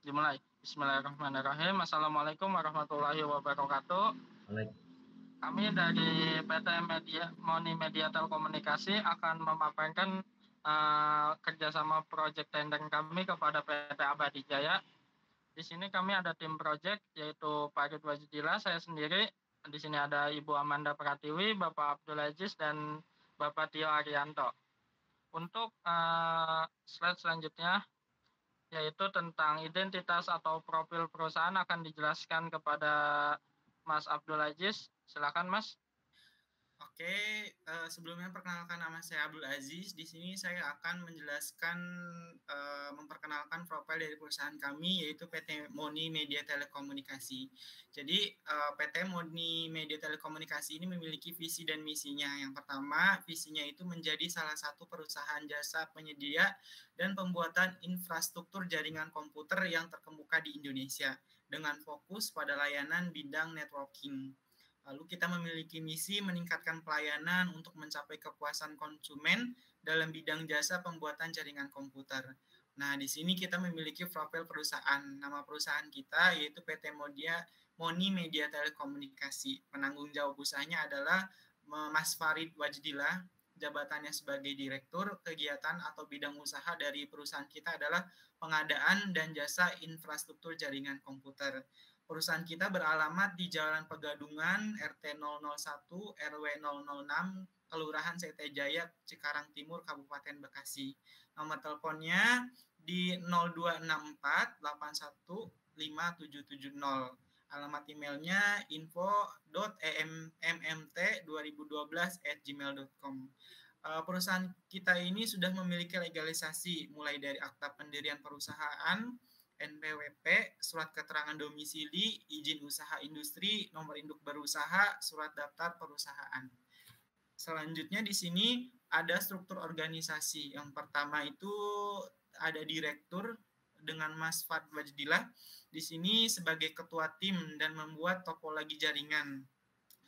Dimulai. Bismillahirrahmanirrahim. Assalamualaikum warahmatullahi wabarakatuh. Baik. Kami dari PT Moni Media Telekomunikasi akan memaparkan kerjasama proyek tender kami kepada PT Abadi Jaya. Di sini kami ada tim proyek yaitu Pak Ridwan Wajidila, saya sendiri. Di sini ada Ibu Amanda Pratiwi, Bapak Abdul Aziz, dan Bapak Tio Arianto. Untuk slide selanjutnya yaitu tentang identitas atau profil perusahaan akan dijelaskan kepada Mas Abdul Aziz. Silakan Mas. Oke, sebelumnya perkenalkan nama saya Abdul Aziz. Di sini saya akan menjelaskan, memperkenalkan profil dari perusahaan kami yaitu PT Moni Media Telekomunikasi. Jadi PT Moni Media Telekomunikasi ini memiliki visi dan misinya. Yang pertama, visinya itu menjadi salah satu perusahaan jasa penyedia dan pembuatan infrastruktur jaringan komputer yang terkemuka di Indonesia dengan fokus pada layanan bidang networking. Lalu kita memiliki misi meningkatkan pelayanan untuk mencapai kepuasan konsumen dalam bidang jasa pembuatan jaringan komputer. Nah, di sini kita memiliki profil perusahaan. Nama perusahaan kita yaitu PT Moni Media Telekomunikasi. Penanggung jawab usahanya adalah Mas Farid Wajdillah. Jabatannya sebagai direktur kegiatan atau bidang usaha dari perusahaan kita adalah pengadaan dan jasa infrastruktur jaringan komputer. Perusahaan kita beralamat di Jalan Pegadungan, RT 001, RW 006, Kelurahan Sete Jaya, Cikarang Timur, Kabupaten Bekasi. Nomor teleponnya di 0264 81 5770. Alamat emailnya info.emmt2012@gmail.com. Perusahaan kita ini sudah memiliki legalisasi mulai dari akta pendirian perusahaan, NPWP, surat keterangan domisili, izin usaha industri, nomor induk berusaha, surat daftar perusahaan. Selanjutnya di sini ada struktur organisasi. Yang pertama itu ada direktur dengan Mas Fad Wajdillah. Di sini sebagai ketua tim dan membuat topologi jaringan.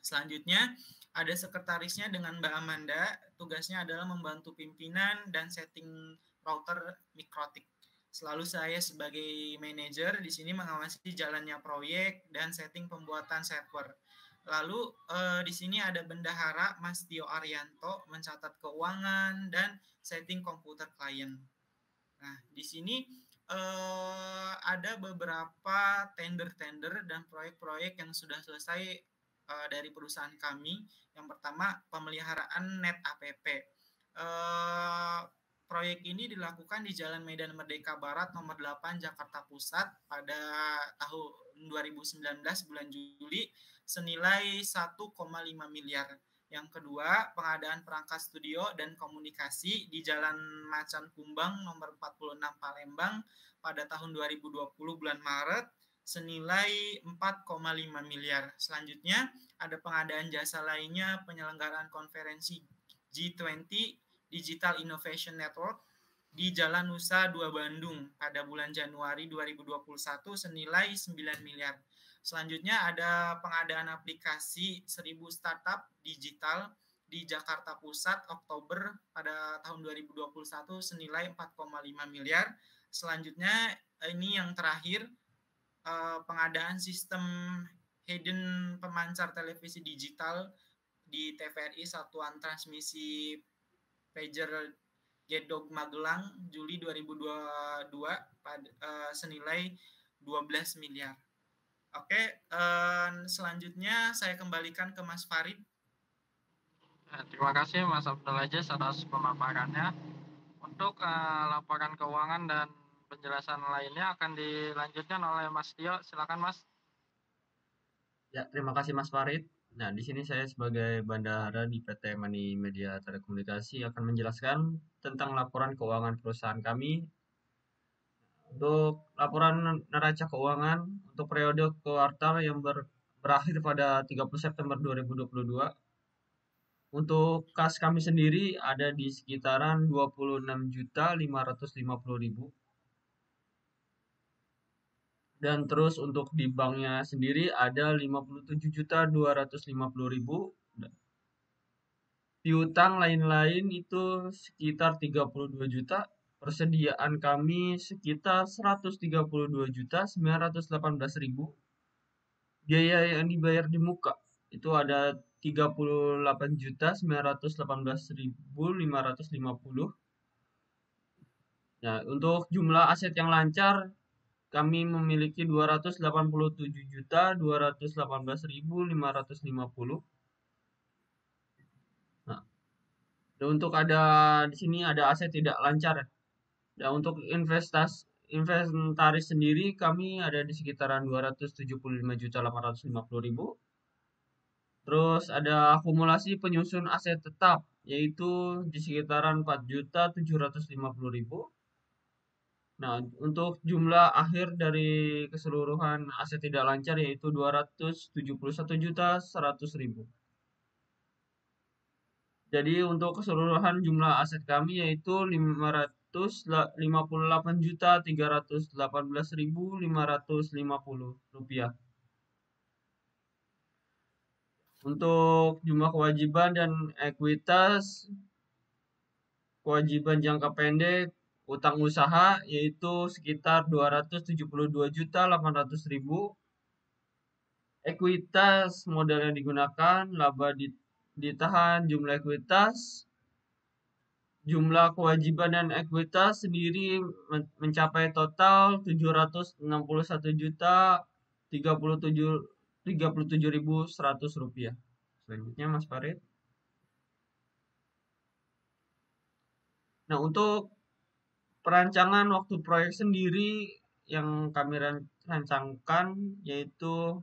Selanjutnya ada sekretarisnya dengan Mbak Amanda. Tugasnya adalah membantu pimpinan dan setting router mikrotik. Selalu saya sebagai manajer di sini mengawasi jalannya proyek dan setting pembuatan server. Lalu di sini ada bendahara Mas Tio Arianto mencatat keuangan dan setting komputer klien. Nah, di sini ada beberapa tender-tender dan proyek-proyek yang sudah selesai dari perusahaan kami. Yang pertama, pemeliharaan net APP. Proyek ini dilakukan di Jalan Medan Merdeka Barat nomor 8 Jakarta Pusat pada tahun 2019 bulan Juli senilai 1,5 miliar. Yang kedua, pengadaan perangkat studio dan komunikasi di Jalan Macan Kumbang nomor 46 Palembang pada tahun 2020 bulan Maret senilai 4,5 miliar. Selanjutnya, ada pengadaan jasa lainnya penyelenggaraan konferensi G20 Digital Innovation Network di Jalan Nusa 2 Bandung pada bulan Januari 2021 senilai 9 miliar. Selanjutnya ada pengadaan aplikasi 1000 startup digital di Jakarta Pusat Oktober pada tahun 2021 senilai 4,5 miliar. Selanjutnya ini yang terakhir pengadaan sistem hidden pemancar televisi digital di TVRI Satuan Transmisi Pager Gedog Magelang Juli 2022 pada senilai 12 miliar. Oke, selanjutnya saya kembalikan ke Mas Farid. Terima kasih Mas Abdul Aziz atas pemaparannya. Untuk laporan keuangan dan penjelasan lainnya akan dilanjutkan oleh Mas Tio. Silakan Mas. Ya, terima kasih Mas Farid. Nah, di sini saya sebagai bendahara di PT Moni Media Telekomunikasi akan menjelaskan tentang laporan keuangan perusahaan kami. Untuk laporan neraca keuangan untuk periode kuartal yang berakhir pada 30 September 2022. Untuk kas kami sendiri ada di sekitaran 26.550.000. Dan terus untuk di banknya sendiri ada 57.250.000. Piutang lain-lain itu sekitar 32 juta. persediaan kami sekitar 132.918.000. Biaya yang dibayar di muka itu ada 38.918.550. Nah, untuk jumlah aset yang lancar kami memiliki 287.218.550. Nah, dan untuk ada di sini ada aset tidak lancar. Dan untuk inventaris sendiri kami ada di sekitaran 275.850.000. Terus ada akumulasi penyusun aset tetap yaitu di sekitaran 4.750.000. Nah, untuk jumlah akhir dari keseluruhan aset tidak lancar yaitu 271.100.000. Jadi untuk keseluruhan jumlah aset kami yaitu 558.318.550 rupiah. Untuk jumlah kewajiban dan ekuitas, kewajiban jangka pendek, utang usaha yaitu sekitar 272.800.000. Ekuitas modal yang digunakan, laba ditahan, jumlah ekuitas, jumlah kewajiban dan ekuitas sendiri mencapai total 761.037.100 rupiah. Selanjutnya Mas Farid. Nah, untuk perancangan waktu proyek sendiri yang kami rancangkan yaitu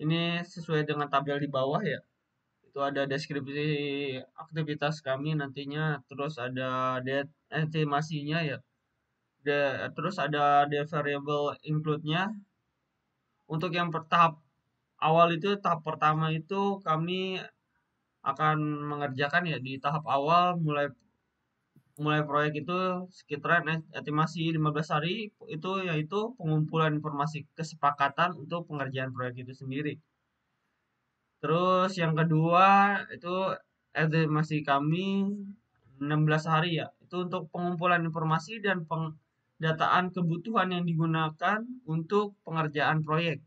ini sesuai dengan tabel di bawah ya. Itu ada deskripsi aktivitas kami nantinya, terus ada estimasinya ya. Terus ada variable include-nya. Untuk yang tahap awal itu, tahap pertama itu kami akan mengerjakan ya di tahap awal mulai proyek itu sekitaran estimasi 15 hari itu yaitu pengumpulan informasi kesepakatan untuk pengerjaan proyek itu sendiri. Terus yang kedua itu estimasi kami 16 hari ya. Itu untuk pengumpulan informasi dan pendataan kebutuhan yang digunakan untuk pengerjaan proyek.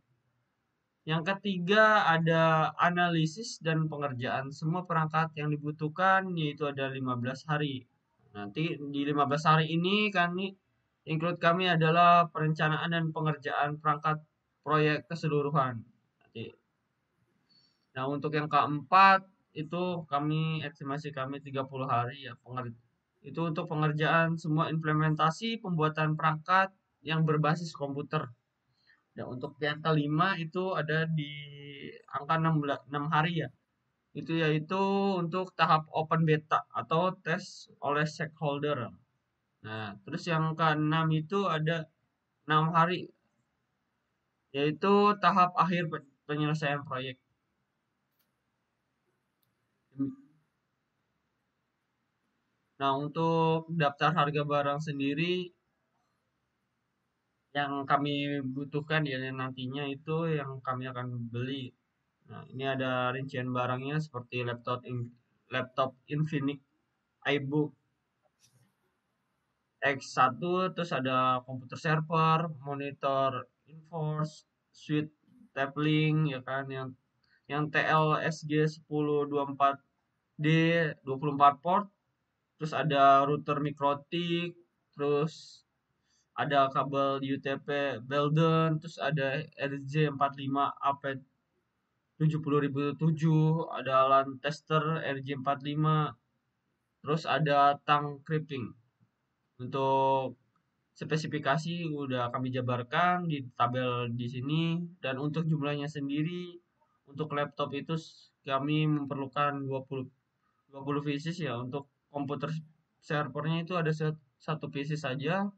Yang ketiga ada analisis dan pengerjaan semua perangkat yang dibutuhkan yaitu ada 15 hari. Nanti di 15 hari ini include kami adalah perencanaan dan pengerjaan perangkat proyek keseluruhan. Nah, untuk yang keempat itu estimasi kami 30 hari ya. Itu untuk pengerjaan semua implementasi pembuatan perangkat yang berbasis komputer. Dan untuk yang kelima itu ada di angka 6 hari ya. Itu yaitu untuk tahap open beta atau tes oleh stakeholder. Nah, terus yang keenam itu ada 6 hari yaitu tahap akhir penyelesaian proyek. Nah, untuk daftar harga barang sendiri yang kami butuhkan ya nantinya itu yang kami akan beli. Nah, ini ada rincian barangnya seperti laptop Infinix iBook X1, terus ada komputer server, monitor Inforce, switch tabling ya kan yang TLSG 1024D 24 port, terus ada router mikrotik, terus ada kabel UTP Belden, terus ada RJ45 AP 70.007, ada LAN tester RJ45, terus ada tang crimping. Untuk spesifikasi udah kami jabarkan di tabel di sini, dan untuk jumlahnya sendiri untuk laptop itu kami memerlukan 20 pieces ya. Untuk komputer servernya itu ada satu pieces saja.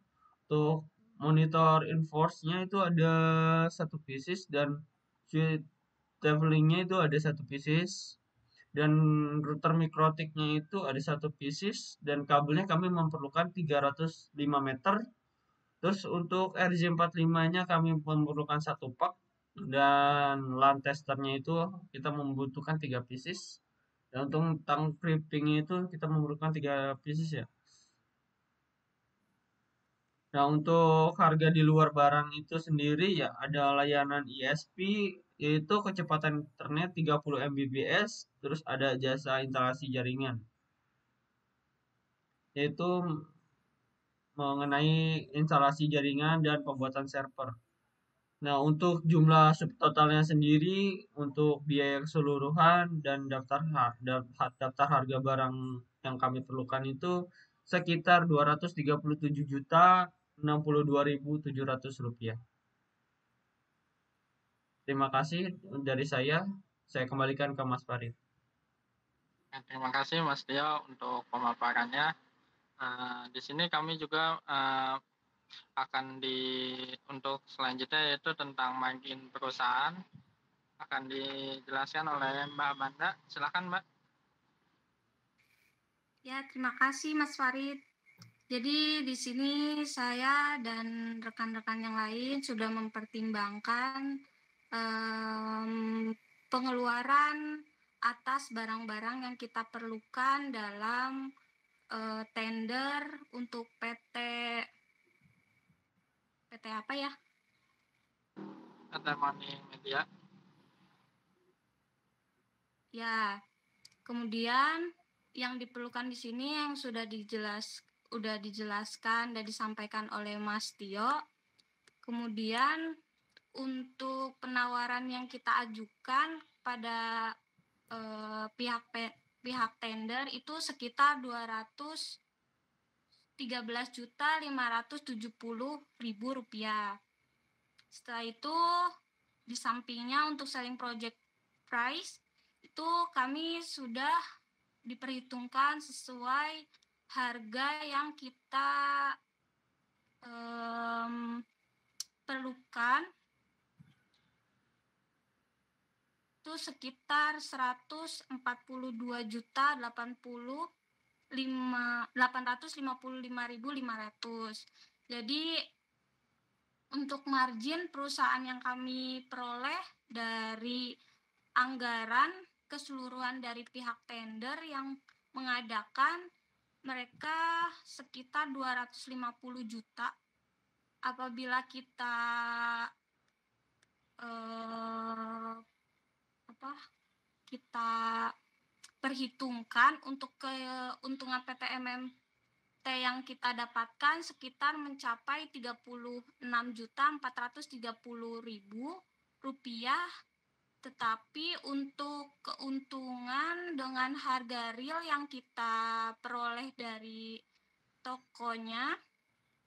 Untuk monitor Inforce-nya itu ada satu pieces dan switch tabling-nya itu ada satu pieces dan router mikrotiknya itu ada satu pieces dan kabelnya kami memerlukan 305 meter. Terus untuk RJ45-nya kami memerlukan satu pak dan LAN testernya itu kita membutuhkan 3 pieces. Dan untuk tang crimping itu kita memerlukan 3 pieces ya. Nah, untuk harga di luar barang itu sendiri ya ada layanan ISP yaitu kecepatan internet 30 Mbps, terus ada jasa instalasi jaringan yaitu mengenai instalasi jaringan dan pembuatan server. Nah, untuk jumlah subtotalnya sendiri untuk biaya keseluruhan dan daftar harga barang yang kami perlukan itu sekitar 237.062.700 rupiah. Terima kasih dari saya kembalikan ke Mas Farid. Terima kasih Mas Tio untuk pemaparannya. Di sini kami juga akan untuk selanjutnya yaitu tentang margin perusahaan akan dijelaskan oleh Mbak Amanda. Silakan Mbak. Ya, terima kasih Mas Farid. Jadi di sini saya dan rekan-rekan yang lain sudah mempertimbangkan pengeluaran atas barang-barang yang kita perlukan dalam tender untuk PT apa ya? PT Money Media. Ya, kemudian yang diperlukan di sini yang sudah dijelaskan dan disampaikan oleh Mas Tio. Kemudian untuk penawaran yang kita ajukan pada pihak tender itu sekitar 213.570.000 rupiah. Setelah itu di sampingnya untuk selling project price itu kami sudah diperhitungkan sesuai harga yang kita perlukan itu sekitar 142.855.500. Jadi untuk margin perusahaan yang kami peroleh dari anggaran keseluruhan dari pihak tender yang mengadakan mereka sekitar 250 juta. Apabila kita kita perhitungkan untuk keuntungan PT MMT yang kita dapatkan sekitar mencapai 36.430.000 rupiah. Tetapi untuk keuntungan dengan harga real yang kita peroleh dari tokonya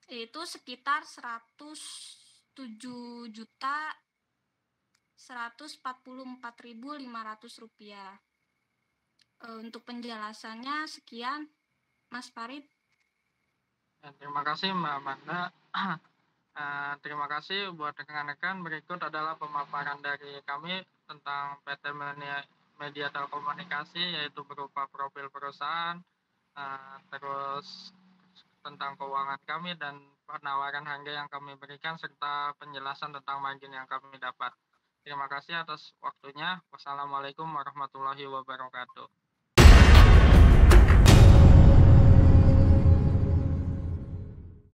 yaitu sekitar 107.144.500 rupiah. Untuk penjelasannya sekian, Mas Farid. Terima kasih Mbak Amanda. Terima kasih buat rekan-rekan. Berikut adalah pemaparan dari kami tentang PT Media Telekomunikasi, yaitu berupa profil perusahaan, terus tentang keuangan kami dan penawaran harga yang kami berikan serta penjelasan tentang margin yang kami dapat. Terima kasih atas waktunya. Wassalamualaikum warahmatullahi wabarakatuh.